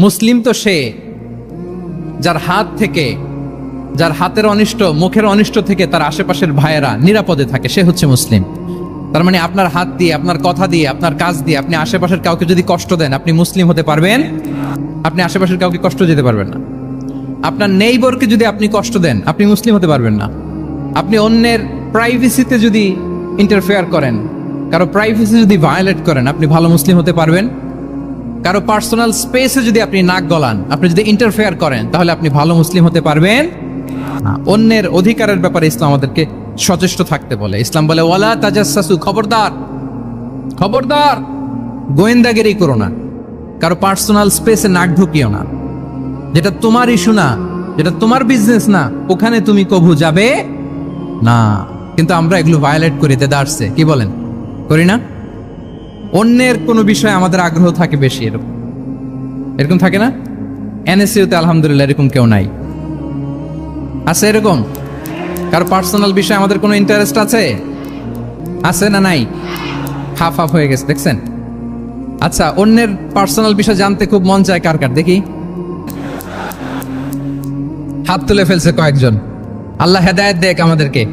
মুসলিম তো সে যার হাত থেকে, যার হাতের অনিষ্ট, মুখের অনিষ্ট থেকে তার আশেপাশের ভাইয়েরা নিরাপদে থাকে, সে হচ্ছে মুসলিম। তার মানে আপনার হাত দিয়ে, আপনার কথা দিয়ে, আপনার কাজ দিয়ে আপনি আশেপাশের কাউকে যদি কষ্ট দেন, আপনি মুসলিম হতে পারবেন? আপনি আশেপাশের কাউকে কষ্ট দিতে পারবেন না। আপনার নেইবরকে যদি আপনি কষ্ট দেন, আপনি মুসলিম হতে পারবেন না। আপনি অন্যের প্রাইভেসিতে যদি ইন্টারফেয়ার করেন, কারো প্রাইভেসি যদি ভায়োলেট করেন, আপনি ভালো মুসলিম হতে পারবেন? কারো পার্সোনাল স্পেসে যদি আপনি নাক গলান, আপনি যদি ইন্টারফেয়ার করেন, তাহলে আপনি ভালো মুসলিম হতে পারবেন না। অন্যের অধিকারের ব্যাপারে ইসলাম আমাদেরকে সচেষ্ট থাকতে বলে। ইসলাম বলে ওয়ালা তাজাসসু, খবরদার খবরদার, গোয়েন্দাগিরি করো না, কারো পার্সোনাল স্পেসে নাক ঢুকিও না। যেটা তোমার ইস্যু না, যেটা তোমার বিজনেস না, ওখানে তুমি কভু যাবে না। কিন্তু আমরা এগুলো ভায়োলেট করি, দেদারসে, কি বলেন, করি না? অন্যের কোনো বিষয়ে আমাদের আগ্রহ থাকে বেশি, এরকম থাকে না? এনএসইউতে আলহামদুলিল্লাহ এরকম কেউ নাই, আছে এরকম? কারো পার্সোনাল বিষয়ে আমাদের কোনো ইন্টারেস্ট আছে? আছে না নাই? হাফ হাফ হয়ে গেছে, দেখছেন? আচ্ছা, অন্যের পার্সোনাল বিষয় জানতে খুব মন চায় কার কার, দেখি হাত তুলে ফেলছে কয়েকজন। আল্লাহ হেদায়েত দেখ আমাদেরকে।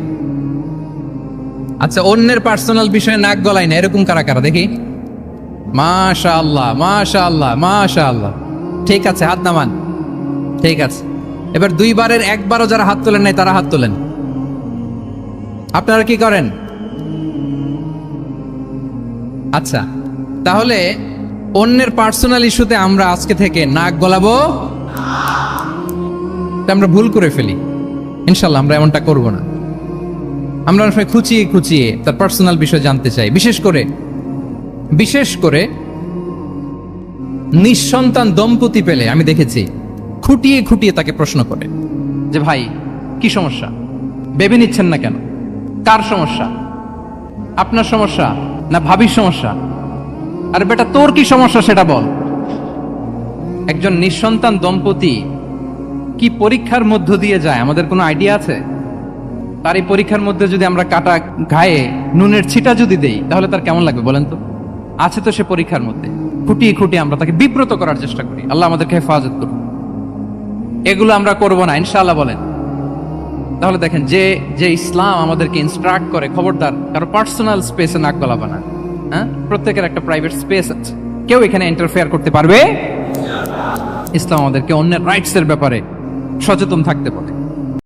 আচ্ছা, অন্যের পার্সোনাল বিষয়ে নাক গলায় না, এরকম কারা কারা, দেখি। মাশাআল্লাহ মাশাআল্লাহ মাশাআল্লাহ, ঠিক আছে, হাত নামান, ঠিক আছে। এবার দুইবারের একবারও যারা হাত তোলেন নাই তারা হাত তোলেন। আপনারা কি করেন? আচ্ছা, তাহলে অন্যের পার্সোনাল ইস্যুতে আমরা আজকে থেকে নাক গলাবো, আমরা ভুল করে ফেলি। ইনশাল্লাহ আমরা এমনটা করব না। আমরা অনেক সময় খুঁচিয়ে খুঁচিয়ে তার পার্সোনাল বিষয় জানতে চাই। বিশেষ করে নিঃসন্তান দম্পতি পেলে আমি দেখেছি খুঁটিয়ে খুঁটিয়ে তাকে প্রশ্ন করে যে ভাই কি সমস্যা, ভেবে নিচ্ছেন না কেন, কার সমস্যা, আপনার সমস্যা না ভাবির সমস্যা? আরে বেটা, তোর কি সমস্যা সেটা বল। একজন নিঃসন্তান দম্পতি কি পরীক্ষার মধ্য দিয়ে যায় আমাদের কোনো আইডিয়া আছে? তার এই পরীক্ষার মধ্যে যদি আমরা কাটা ঘায়ে নুনের ছিটা যদি দেই, তাহলে তার কেমন লাগবে বলেন তো? আছে তো সে পরীক্ষার মধ্যে। খুঁটিয়ে খুঁটিয়ে আমরা তাকে বিব্রত করার চেষ্টা করি। আল্লাহ আমাদেরকে হেফাজত করুন। এগুলো আমরা করব না, ইনশাআল্লাহ বলেন। তাহলে দেখেন, যে ইসলাম আমাদেরকে ইনস্ট্রাক্ট করে, খবরদার কারো পার্সোনাল স্পেসে নাক গলাবা না। হ্যাঁ, প্রত্যেকের একটা প্রাইভেট স্পেস আছে, কেউ এখানে ইন্টারফেয়ার করতে পারবে। ইসলাম আমাদেরকে অন্যের রাইটস এর ব্যাপারে সচেতন থাকতে পারে।